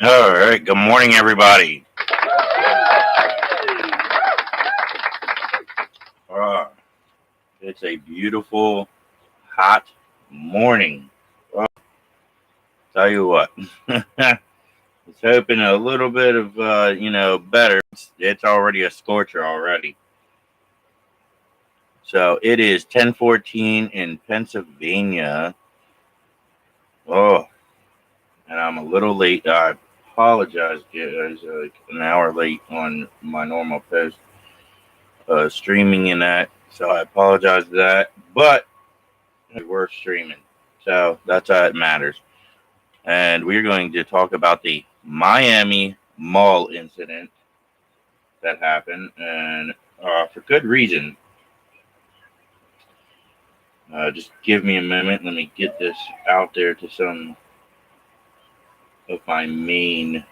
All right. Good morning, everybody. Uh, it's a beautiful, hot morning. Well, tell you what, it's hoping a little bit of, better. It's already a scorcher already. So it is 10:14 in Pennsylvania. Oh, and I'm a little late. I apologize, guys. Like an hour late on my normal post streaming in that. So I apologize for that. But we're streaming. So that's how it matters. And we're going to talk about the Miami Mall incident that happened, and for good reason. Just give me a moment. Let me get this out there to some of my main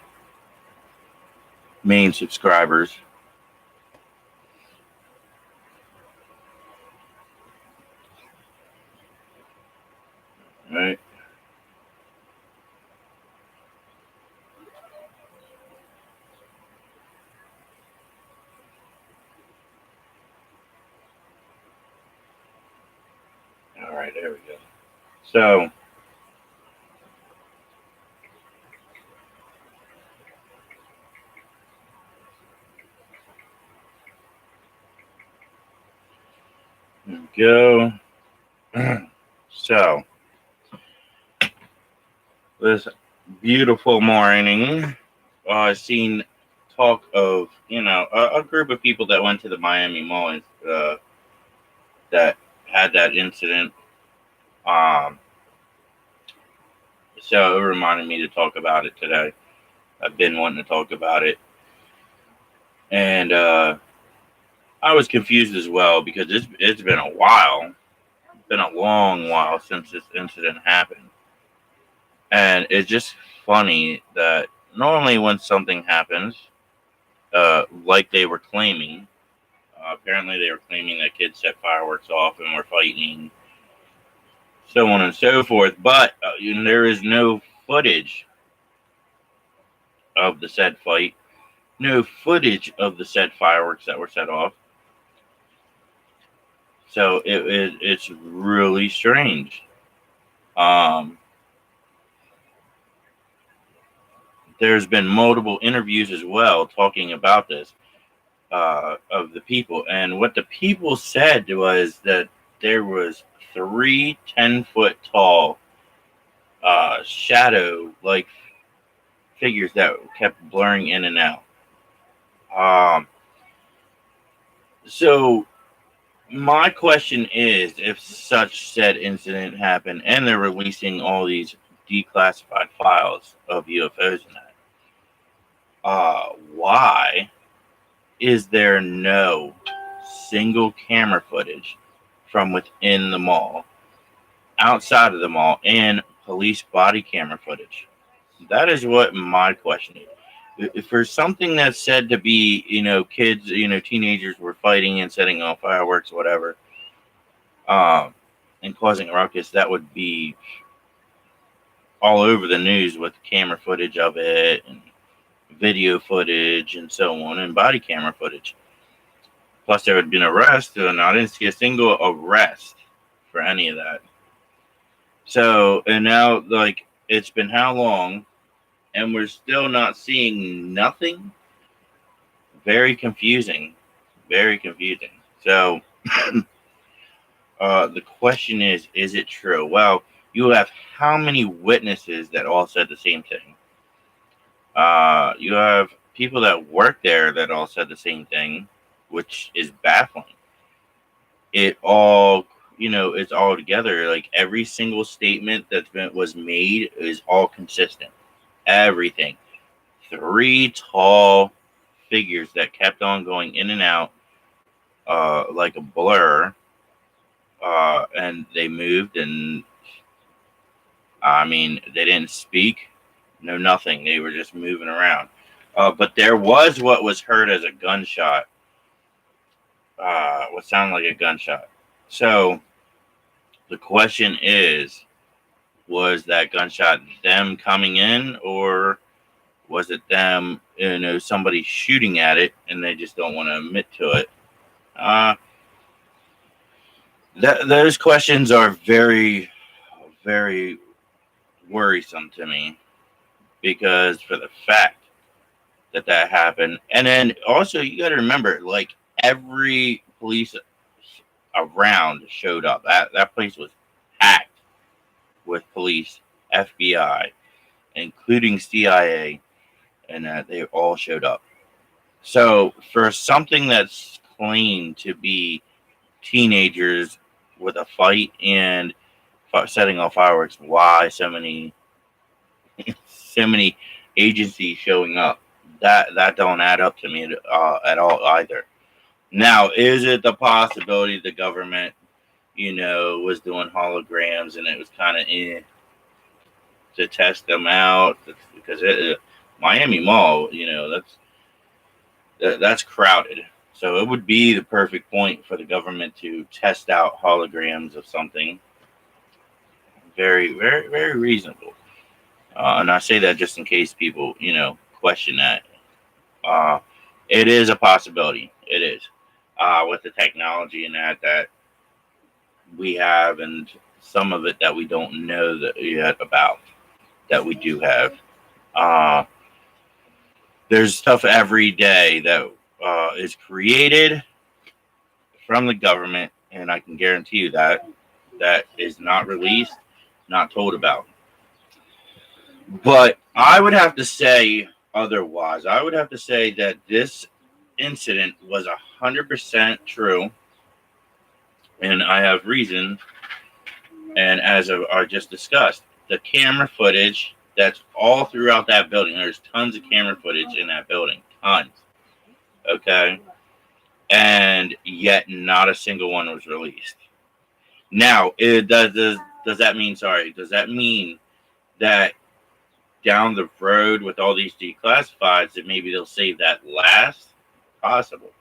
subscribers. All right. All right. There we go. So, there we go. So, this beautiful morning, I've seen talk of a group of people that went to the Miami Mall and that had that incident. Um, so it reminded me to talk about it today. I've been wanting to talk about it, and I was confused as well because it's been a while. It's been a long while since this incident happened, and it's just funny that normally when something happens, like they were claiming, apparently they were claiming that kids set fireworks off and were fighting, so on and so forth. But there is no footage of the said fight, no footage of the said fireworks that were set off. So it's really strange. Um, there's been multiple interviews as well talking about this of the people, and what the people said was that there was three 10-foot tall shadow like figures that kept blurring in and out. Um, so my question is, if such said incident happened and they're releasing all these declassified files of UFOs and that, why is there no single camera footage from within the mall, outside of the mall, and police body camera footage? That is what my question is. For something that's said to be, kids, teenagers were fighting and setting off fireworks, whatever, um, and causing a ruckus, that would be all over the news with camera footage of it and video footage and so on and body camera footage. Plus, there had been arrest, and I didn't see a single arrest for any of that. So, and now, like, it's been how long, and we're still not seeing nothing? Very confusing. Very confusing. So, the question is it true? Well, you have how many witnesses that all said the same thing? You have people that work there that all said the same thing, which is baffling. It all, it's all together. Like every single statement was made is all consistent. Everything. Three tall figures that kept on going in and out, like a blur, and they moved, and I mean, they didn't speak, no nothing. They were just moving around. But there was what was heard as a gunshot, what sounded like a gunshot. So the question is, was that gunshot them coming in, or Was it them, somebody shooting at it and they just don't want to admit to it? Those questions are very, very worrisome to me, because for the fact that happened. And then also, you got to remember, like, every police around showed up. That place was packed with police, FBI, including CIA, and they all showed up. So for something that's claimed to be teenagers with a fight and setting off fireworks, why so many agencies showing up? That don't add up to me at all either. Now, is it the possibility the government, was doing holograms and it was kind of in to test them out? Because Miami Mall, that's crowded. So it would be the perfect point for the government to test out holograms of something. Very, very, very reasonable. And I say that just in case people, question that. It is a possibility. It is. With the technology and that we have, and some of it that we don't know yet about, that we do have. There's stuff every day that is created from the government, and I can guarantee you that is not released, not told about. But I would have to say otherwise. I would have to say that this incident was 100% true, and I have reason. And as I just discussed, the camera footage that's all throughout that building. There's tons of camera footage in that building, tons. Okay, and yet not a single one was released. Now, does that mean? Sorry, does that mean that down the road with all these declassifieds that maybe they'll save that last? Possible,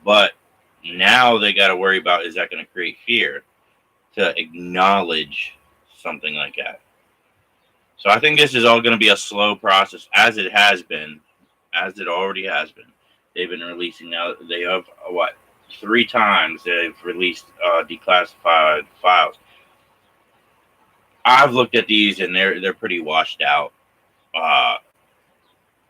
but now they got to worry about, is that going to create fear to acknowledge something like that? So I think this is all going to be a slow process, as it already has been. They've been releasing now. They have 3 times they've released declassified files. I've looked at these and they're pretty washed out.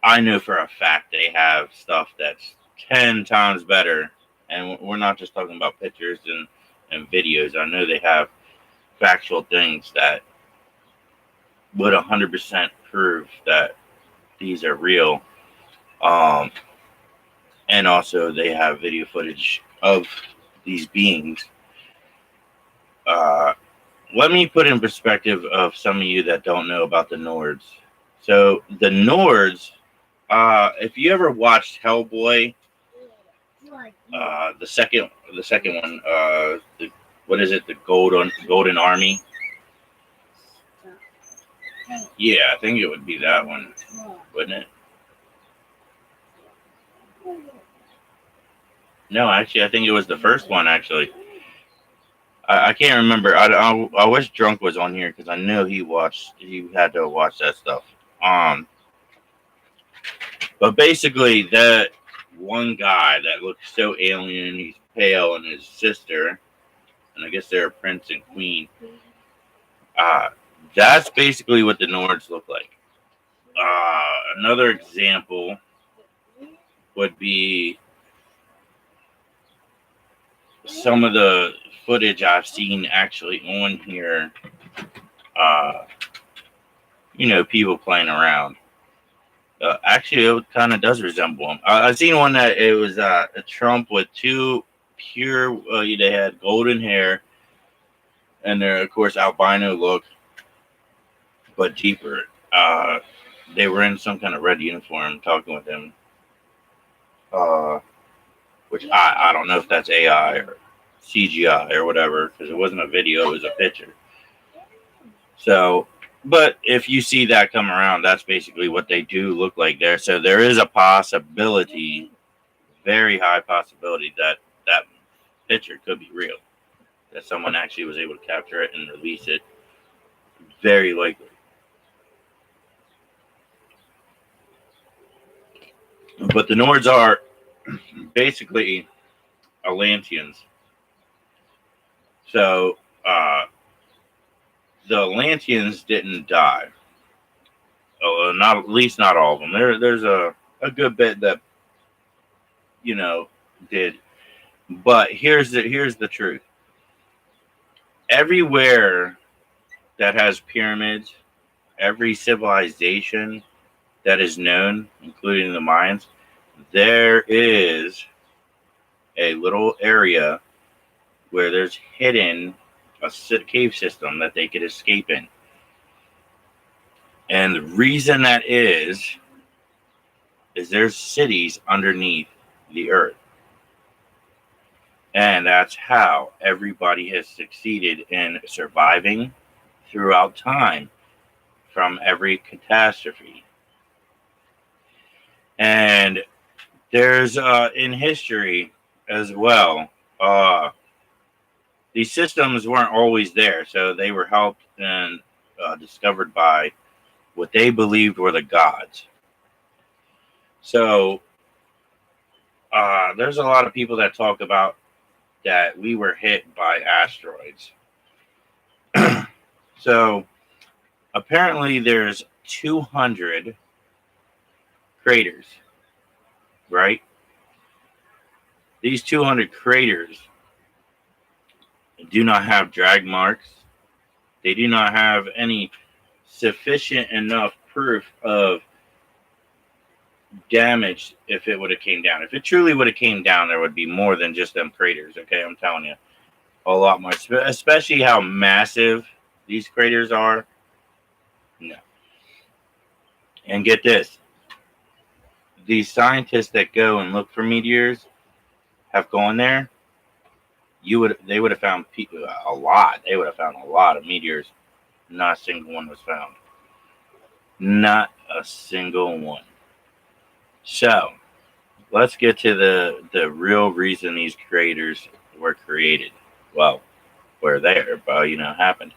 I know for a fact they have stuff that's 10 times better, and we're not just talking about pictures and videos. I know they have factual things that would 100% prove that these are real. And also they have video footage of these beings. Let me put in perspective of some of you that don't know about the Nords. So the Nords, if you ever watched Hellboy, the second one, what is it? The Golden Army. Yeah, I think it would be that one, wouldn't it? No, actually, I think it was the first one. Actually, I can't remember. I wish Drunk was on here because I know he had to watch that stuff. But basically, that one guy that looks so alien, he's pale, and his sister, and I guess they're a prince and queen. That's basically what the Nords look like. Another example would be some of the footage I've seen actually on here. People playing around. Actually, it kind of does resemble him. I've seen one that it was a Trump with 2 pure. They had golden hair, and they're of course albino look, but deeper. They were in some kind of red uniform talking with him. Which I don't know if that's AI or CGI or whatever, because it wasn't a video, it was a picture. So, but if you see that come around, that's basically what they do look like there. So there is a possibility, very high possibility, that picture could be real, that someone actually was able to capture it and release it. Very likely. But the Nords are basically Atlanteans. So the Atlanteans didn't die. Not at least not all of them. There's a good bit that did. But here's the truth. Everywhere that has pyramids, every civilization that is known, including the Mayans, there is a little area where there's hidden a cave system that they could escape in. And the reason that is there's cities underneath the earth. And that's how everybody has succeeded in surviving throughout time from every catastrophe. And there's in history as well, these systems weren't always there, so they were helped and discovered by what they believed were the gods. So there's a lot of people that talk about that we were hit by asteroids. So apparently there's 200 craters, right? These 200 craters do not have drag marks. They do not have any sufficient enough proof of damage if it would have came down. If it truly would have came down, there would be more than just them craters, okay? I'm telling you. A lot more. Especially how massive these craters are. No. And get this. These scientists that go and look for meteors have gone there. They would have found a lot. They would have found a lot of meteors. Not a single one was found. Not a single one. So, let's get to the real reason these craters were created. Well, were there, but happened.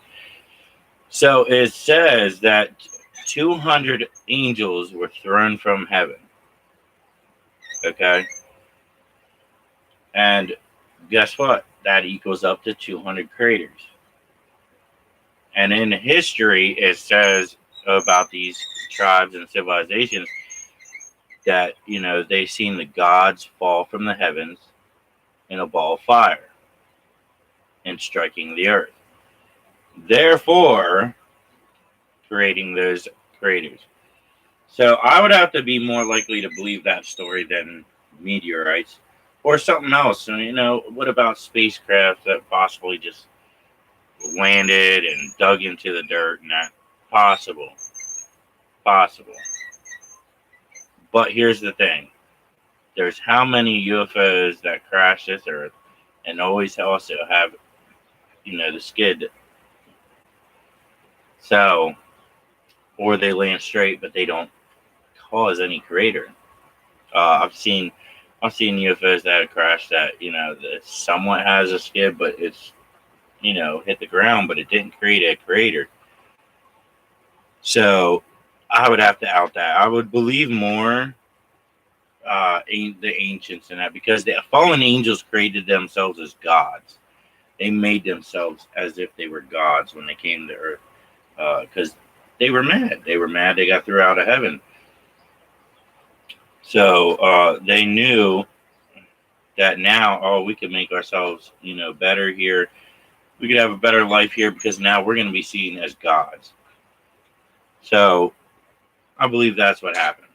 So it says that 200 angels were thrown from heaven. Okay? And guess what? That equals up to 200 craters. And in history, it says about these tribes and civilizations that, they've seen the gods fall from the heavens in a ball of fire and striking the earth. Therefore, creating those craters. So I would have to be more likely to believe that story than meteorites or something else. And, what about spacecraft that possibly just landed and dug into the dirt and that? Possible. But here's the thing. There's how many UFOs that crash this earth and always also have, the skid. So, or they land straight, but they don't cause any crater. I've seen UFOs that have crashed that, that somewhat has a skid, but it's, hit the ground, but it didn't create a crater. So, I would have to out that. I would believe more the ancients in that, because the fallen angels created themselves as gods. They made themselves as if they were gods when they came to earth, because they were mad. They got thrown out of heaven. So they knew that now, we could make ourselves, better here. We could have a better life here because now we're going to be seen as gods. So I believe that's what happened.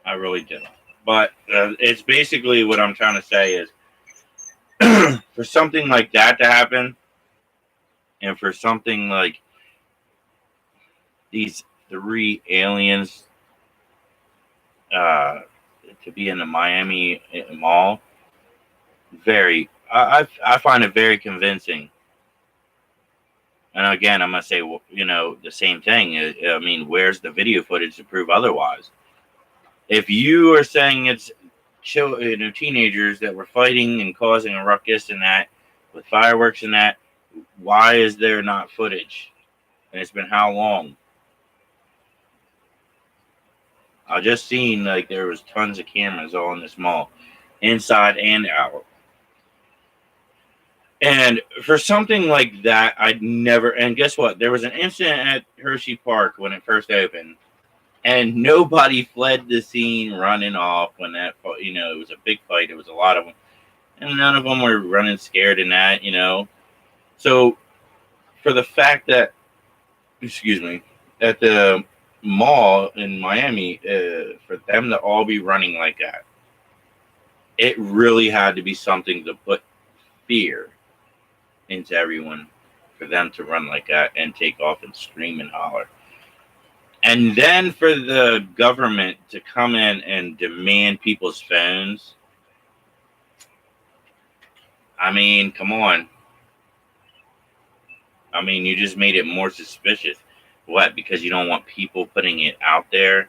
I really do. But it's basically what I'm trying to say is for something like that to happen, and for something like these 3 aliens to be in the Miami Mall, I find it very convincing. And again, I'm going to say, the same thing. I mean, where's the video footage to prove otherwise? If you are saying it's teenagers that were fighting and causing a ruckus and that, with fireworks and that, why is there not footage? And it's been how long? I just seen like there was tons of cameras all in this mall, inside and out. And for something like that, I'd never. And guess what? There was an incident at Hershey Park when it first opened, and nobody fled the scene running off when that. It was a big fight. It was a lot of them, and none of them were running scared in that. So for the fact that, excuse me, at the mall in Miami, for them to all be running like that, it really had to be something to put fear into everyone for them to run like that and take off and scream and holler. And then for the government to come in and demand people's phones. I mean, come on. I mean, you just made it more suspicious. What? Because you don't want people putting it out there,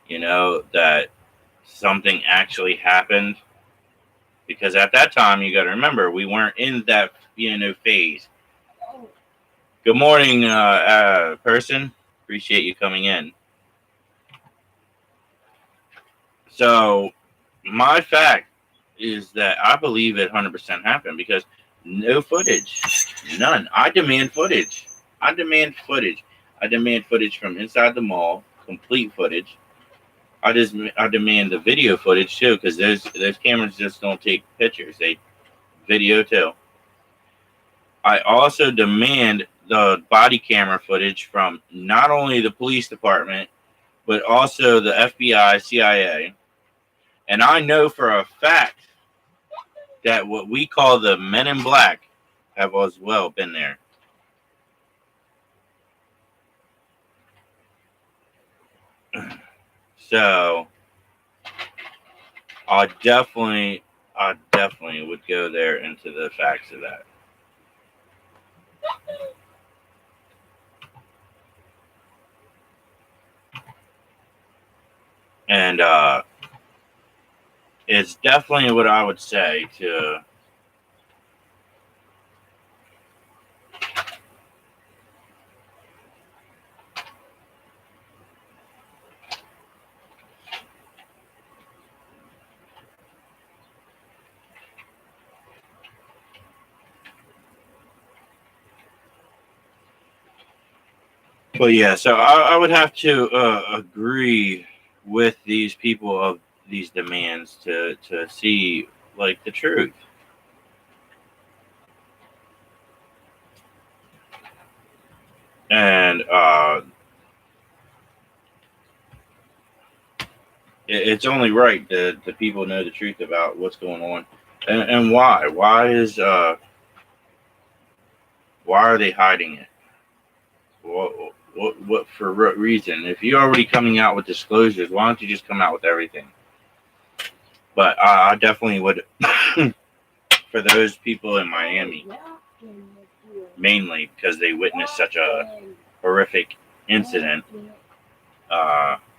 that something actually happened. Because at that time, you got to remember, we weren't in that, phase. Good morning, person. Appreciate you coming in. So, my fact is that I believe it 100% happened because no footage. None. I demand footage. I demand footage. I demand footage from inside the mall, complete footage. I demand the video footage too, because those cameras just don't take pictures; they video too. I also demand the body camera footage from not only the police department, but also the FBI, CIA, and I know for a fact that what we call the Men in Black have as well been there. So I definitely would go there into the facts of that. And it's definitely what I would say to. But yeah, so I would have to agree with these people of these demands to see like the truth. And it's only right that the people know the truth about what's going on and why. Why are they hiding it? What for what reason? If you're already coming out with disclosures, why don't you just come out with everything? But I definitely would, for those people in Miami, mainly because they witnessed such a horrific incident,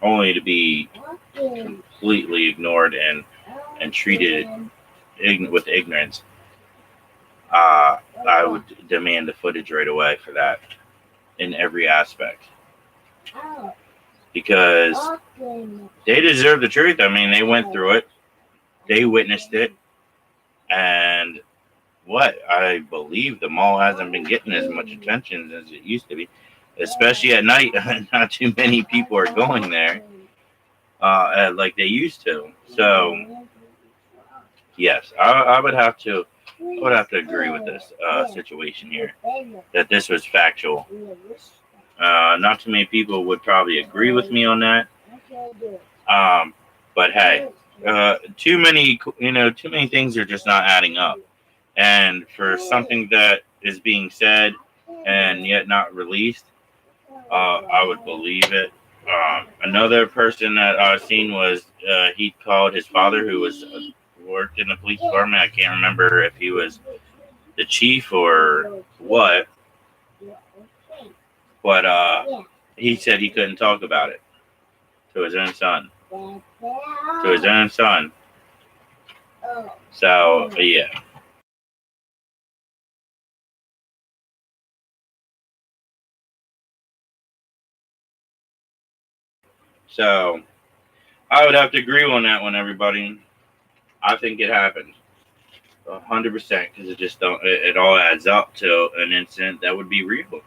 only to be completely ignored and treated with ignorance. I would demand the footage right away for that in every aspect because they deserve the truth. I mean, they went through it, they witnessed it, and what I believe the mall hasn't been getting as much attention as it used to be, especially at night. Not too many people are going there like they used to. So yes, I would have to. I would have to agree with this situation here that this was factual. Not too many people would probably agree with me on that. Um, but hey, too many things are just not adding up. And for something that is being said and yet not released, I would believe it. Another person that I've seen was he called his father, who was worked in the police department. I can't remember if he was the chief or what, but he said he couldn't talk about it to his own son. To his own son. So yeah. So I would have to agree on that one, everybody. I think it happened 100% because it just don't. It all adds up to an incident that would be real.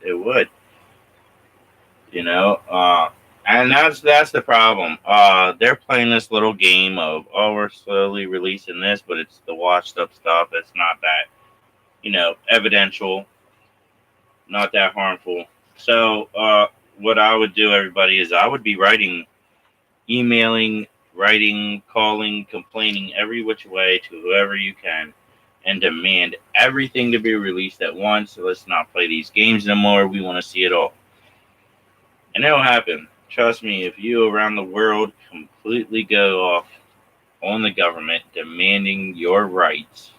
It would, you know. And that's the problem. They're playing this little game of, oh, we're slowly releasing this, but it's the washed up stuff. It's not that, evidential, not that harmful. So, what I would do, everybody, is I would be emailing, writing, calling, complaining every which way to whoever you can, and demand everything to be released at once. So let's not play these games no more. We want to see it all. And it'll happen. Trust me, if you around the world completely go off on the government demanding your rights,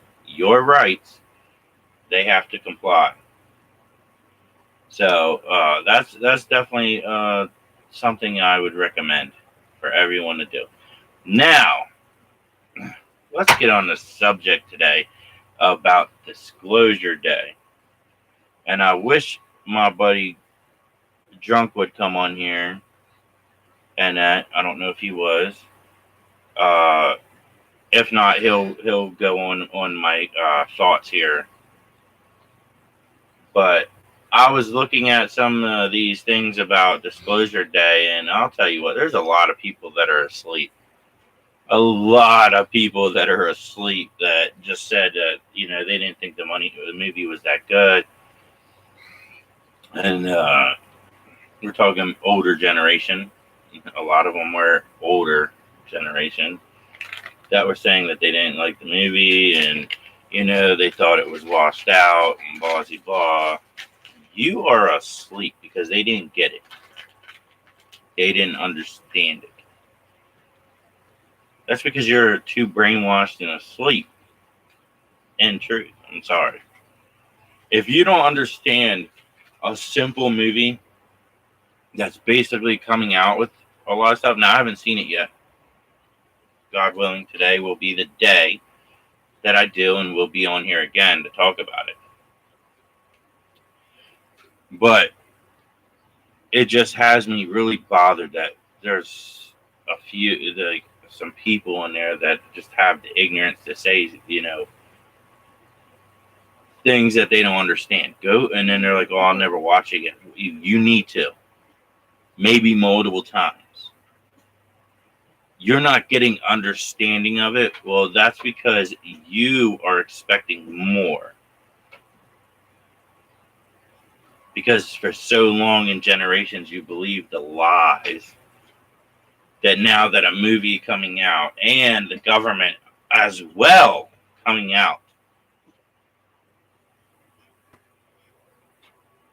they have to comply. So that's definitely something I would recommend for everyone to do. Now, let's get on the subject today about Disclosure Day. And I wish my buddy Drunk would come on here, and I don't know if he was. If not, he'll go on my thoughts here. But I was looking at some of these things about Disclosure Day, and I'll tell you what, there's a lot of people that are asleep. A lot of people that are asleep that just said that, they didn't think the movie was that good. And we're talking older generation. A lot of them were older generation that were saying that they didn't like the movie and, they thought it was washed out and blah, blah, blah. You are asleep because they didn't get it. They didn't understand it. That's because you're too brainwashed and asleep. In truth, I'm sorry. If you don't understand a simple movie that's basically coming out with a lot of stuff, now I haven't seen it yet. God willing, today will be the day that I do, and we'll be on here again to talk about it. But it just has me really bothered that there's some people in there that just have the ignorance to say, things that they don't understand. And then they're like, oh, I'll never watch it again. You need to. Maybe multiple times. You're not getting understanding of it. Well, that's because you are expecting more. Because for so long in generations, you believed the lies that now that a movie coming out and the government as well coming out.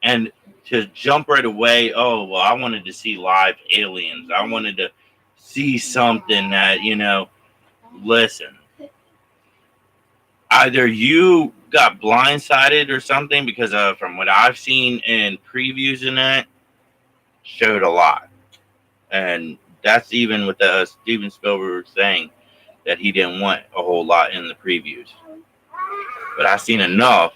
And to jump right away, oh, well, I wanted to see live aliens. I wanted to see something that, listen. Either you got blindsided or something, because from what I've seen in previews and that, showed a lot. And that's even with Steven Spielberg saying that he didn't want a whole lot in the previews. But I've seen enough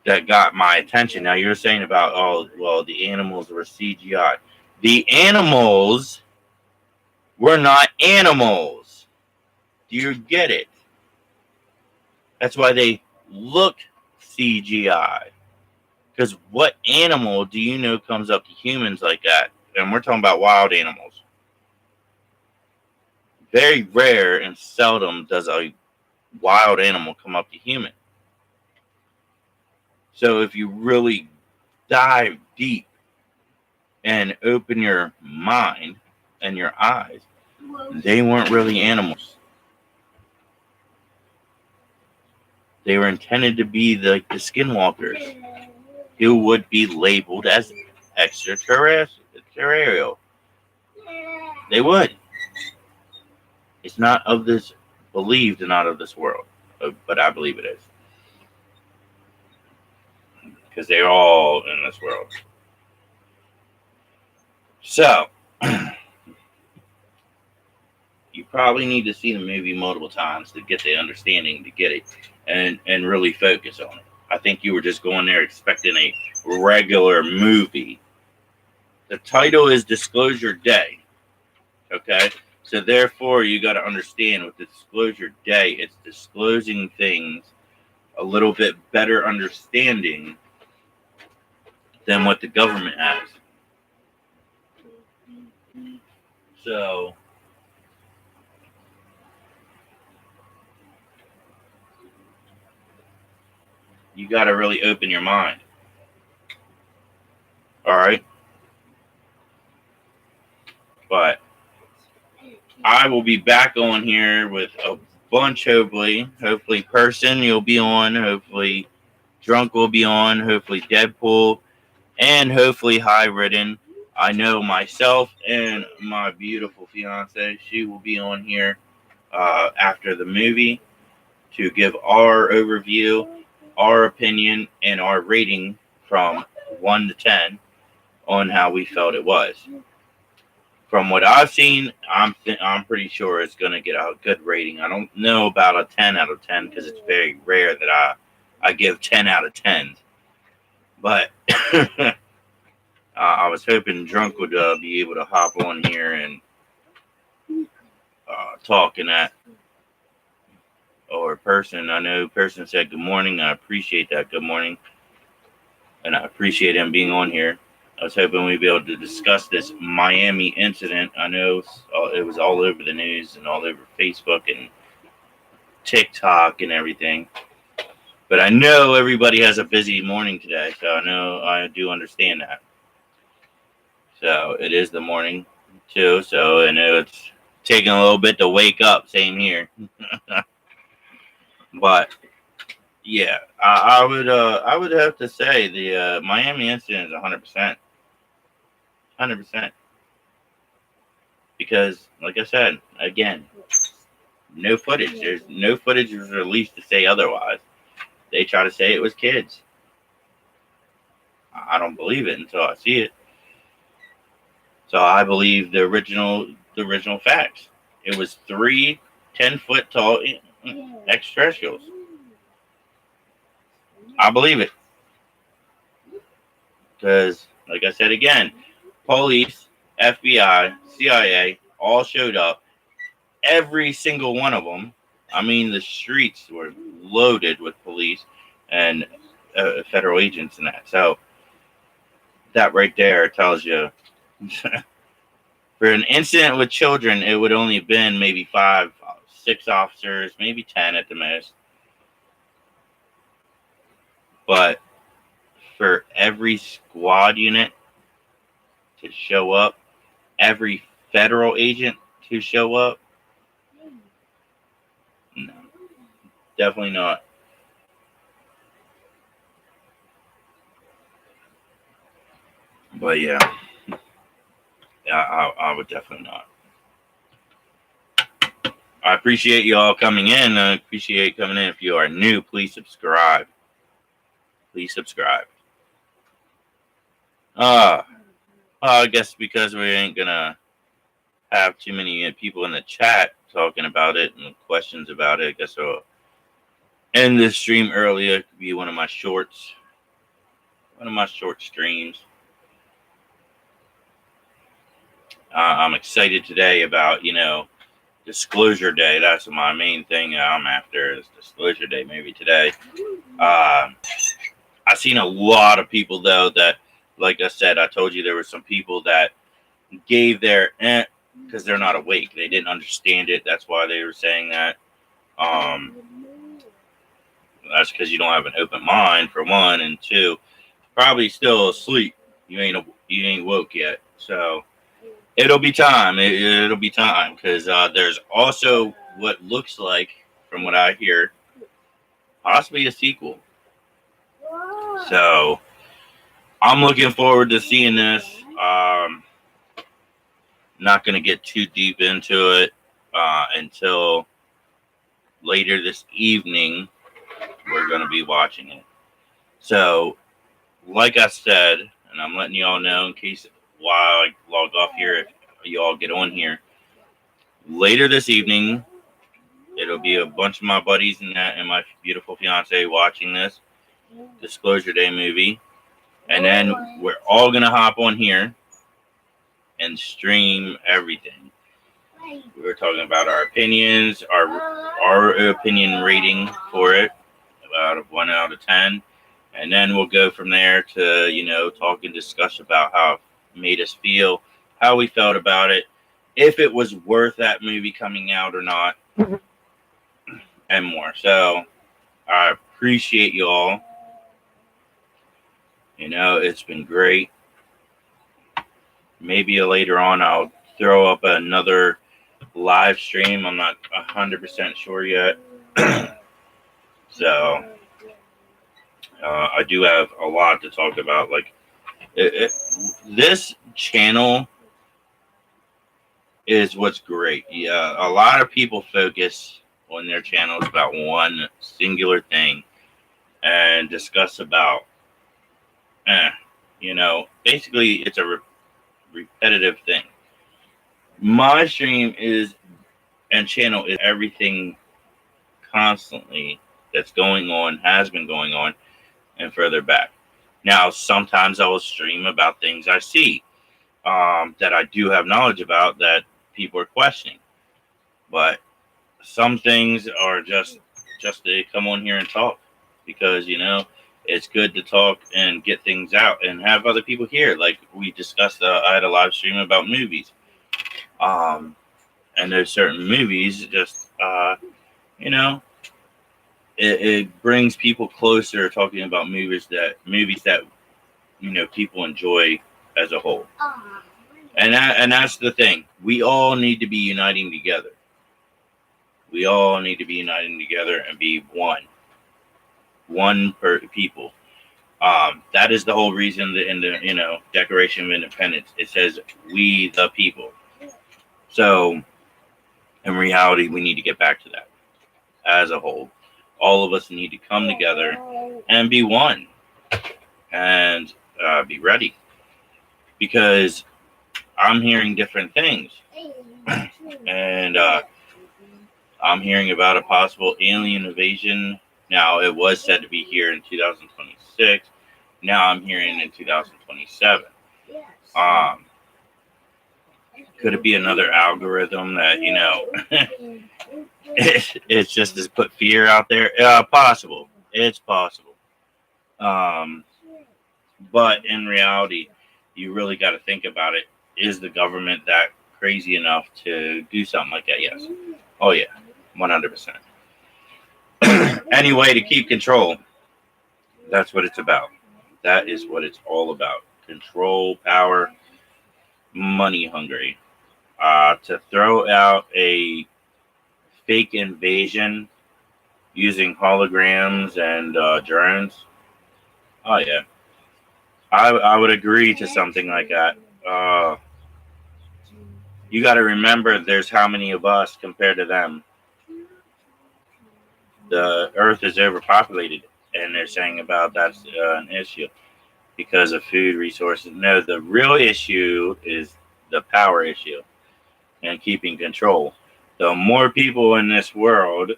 that got my attention. Now you're saying about, oh, well, the animals were CGI. The animals were not animals. Do you get it? That's why they look CGI. Because what animal do you know comes up to humans like that? And we're talking about wild animals. Very rare and seldom does a wild animal come up to human. So if you really dive deep and open your mind and your eyes, they weren't really animals. They were intended to be the skinwalkers who would be labeled as extraterrestrial. They would. It's not of this, believed not of this world, but I believe it is. Because they're all in this world. So, you probably need to see the movie multiple times to get the understanding, to get it, and really focus on it. I think you were just going there expecting a regular movie. The title is Disclosure Day. Okay? So therefore, you got to understand with the disclosure day, it's disclosing things a little bit better understanding than what the government has. So you got to really open your mind. All right? But I will be back on here with a bunch, hopefully Person you'll be on, hopefully Drunk will be on, hopefully Deadpool, and hopefully High Ridden. I know myself and my beautiful fiance, she will be on here after the movie to give our overview, our opinion, and our rating from 1 to 10 on how we felt it was. From what I've seen, I'm pretty sure it's going to get a good rating. I don't know about a 10 out of 10 because it's very rare that I give 10 out of 10s. But I was hoping Drunk would be able to hop on here and talk in that. Or Person, I know Person said good morning. I appreciate that. Good morning. And I appreciate him being on here. I was hoping we'd be able to discuss this Miami incident. I know it was all over the news and all over Facebook and TikTok and everything. But I know everybody has a busy morning today, so I do understand that. So it is the morning too, so I know it's taking a little bit to wake up. Same here. But yeah, I would have to say the Miami incident is 100%, 100%. Because, like I said, again, no footage. There's no footage was released to say otherwise. They try to say it was kids. I don't believe it until I see it. So I believe the original facts. It was 3 10-foot tall extraterrestrials. I believe it. Because, like I said again, police, FBI, CIA all showed up. Every single one of them. I mean, the streets were loaded with police and federal agents and that. So that right there tells you for an incident with children, it would only have been maybe 5, 6 officers, maybe 10 at the most. But for every squad unit to show up, every federal agent to show up, no, definitely not. But yeah, I would definitely not. I appreciate you all coming in. I appreciate coming in. If you are new, please subscribe. Please subscribe. I guess because we ain't gonna have too many people in the chat talking about it and questions about it, I guess I'll end this stream early. It could be one of my short streams. I'm excited today about, Disclosure Day. That's my main thing I'm after is Disclosure Day, maybe today. I've seen a lot of people, though, that, like I said, I told you there were some people that gave their because they're not awake. They didn't understand it. That's why they were saying that. That's because you don't have an open mind, for one, and two, probably still asleep. You ain't woke yet. So it'll be time. It'll be time because there's also what looks like, from what I hear, possibly a sequel. So I'm looking forward to seeing this. Not going to get too deep into it until later this evening. We're going to be watching it. So, like I said, and I'm letting you all know in case while I log off here, if you all get on here, later this evening, it'll be a bunch of my buddies and my beautiful fiance watching this Disclosure Day movie. And then we're all going to hop on here and stream everything. We were talking about our opinions, our opinion rating for it, out of 1 out of 10, and then we'll go from there to talk and discuss about how it made us feel, how we felt about it, if it was worth that movie coming out or not, and more. So I appreciate y'all. It's been great. Maybe later on I'll throw up another live stream. I'm not 100% sure yet. So I do have a lot to talk about. Like this channel is what's great. Yeah, a lot of people focus on their channels about one singular thing and discuss about, basically it's a repetitive thing. My stream and channel is everything constantly that's going on, has been going on, and further back. Now, sometimes I will stream about things I see that I do have knowledge about that people are questioning. But some things are just to come on here and talk because, it's good to talk and get things out and have other people hear. Like we discussed, I had a live stream about movies. And there's certain movies just, it brings people closer talking about movies that people enjoy as a whole. And that's the thing. We all need to be uniting together. We all need to be uniting together and be one per people. That is the whole reason that in the Declaration of Independence it says we the people. So in reality, we need to get back to that as a whole. All of us need to come together and be one and be ready, because I'm hearing different things. And I'm hearing about a possible alien invasion. Now, it was said to be here in 2026. Now I'm hearing in 2027. Could it be another algorithm that, it's just to put fear out there? Possible. It's possible. But in reality, you really got to think about it. Is the government that crazy enough to do something like that? Yes. Oh, yeah. 100%. Any way to keep control. That's what it's about. That is what it's all about. Control, power, money hungry. To throw out a fake invasion using holograms and drones. Oh, yeah. I would agree to something like that. You got to remember there's how many of us compared to them. The earth is overpopulated, and they're saying about that's an issue because of food resources. No, the real issue is the power issue and keeping control. The more people in this world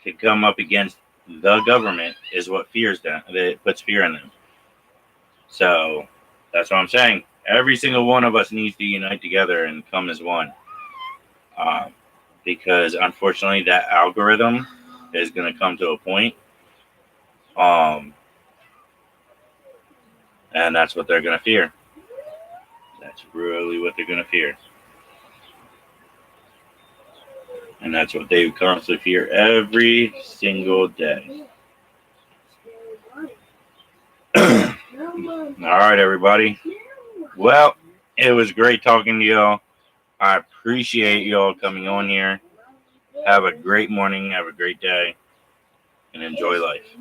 can come up against the government is what fears them. It puts fear in them. So that's what I'm saying. Every single one of us needs to unite together and come as one. Because unfortunately, that algorithm is going to come to a point. And that's what they're going to fear. That's really what they're going to fear. And that's what they constantly fear every single day. All right, everybody. Well, it was great talking to y'all. I appreciate y'all coming on here. Have a great morning. Have a great day. And enjoy life.